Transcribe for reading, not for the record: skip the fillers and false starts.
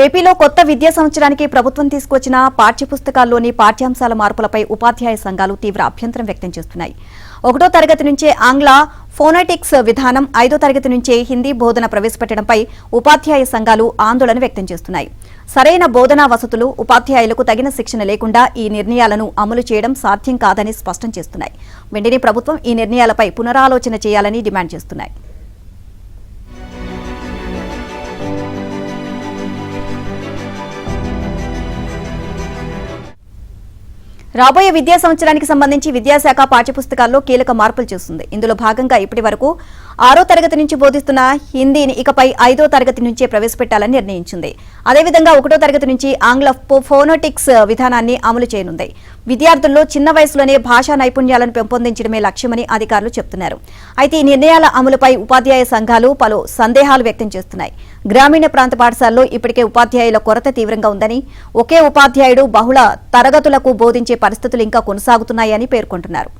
ఏపీలో కొత్త విద్యా సంవత్సరానికి ప్రభుత్వం తీసుకొచ్చిన పాఠ్యపుస్తకాల్లోని పాఠ్యాంశాల మార్పులపై ఉపాధ్యాయ సంఘాలు తీవ్ర అభ్యంతరం వ్యక్తం చేస్తున్నాయి. 1వ తరగతి నుంచే ఆంగ్ల ఫోనెటిక్స్ విధానం, 5వ తరగతి నుంచే హిందీ బోధన ప్రవేశపెట్టడంపై ఉపాధ్యాయ సంఘాలు ఆందోళన వ్యక్తం చేస్తున్నాయి. సరైన బోధనా వసతులు, ఉపాధ్యాయులకు తగిన శిక్షణ లేకుండా ఈ నిర్ణయాలను అమలు చేయడం సాధ్యం కాదని స్పష్టం చేస్తున్నాయి. వెంటనే ప్రభుత్వం ఈ నిర్ణయాలపై పునరాలోచన చేయాలని డిమాండ్ చేస్తున్నాయి. రాబోయే విద్యా సంవత్సరానికి సంబంధించి విద్యాశాఖ పాఠ్యపుస్తకాల్లో కీలక మార్పులు చేస్తుంది. ఇందులో భాగంగా ఇప్పటి వరకు 6వ తరగతి నుంచి బోధిస్తున్న హిందీని ఇకపై 5వ తరగతి నుంచే ప్రవేశపెట్టాలని నిర్ణయించింది. అదేవిధంగా 1వ తరగతి నుంచి ఆంగ్ల ఫోనెటిక్స్ విధానాన్ని అమలు చేయనుంది. విద్యార్థుల్లో చిన్న వయసులోనే భాషా నైపుణ్యాలను పెంపొందించడమే లక్ష్యమని అధికారులు చెబుతున్నారు. అయితే ఈ నిర్ణయాల అమలుపై ఉపాధ్యాయ సంఘాలు పలు సందేహాలు వ్యక్తం చేస్తున్నాయి. గ్రామీణ ప్రాంత పాఠశాలలో ఇప్పటికే ఉపాధ్యాయుల కొరత తీవ్రంగా ఉందని, ఒకే ఉపాధ్యాయుడు బహుళ తరగతులకు బోధించే పరిస్థితులు ఇంకా కొనసాగుతున్నాయని పేర్కొంటున్నారు.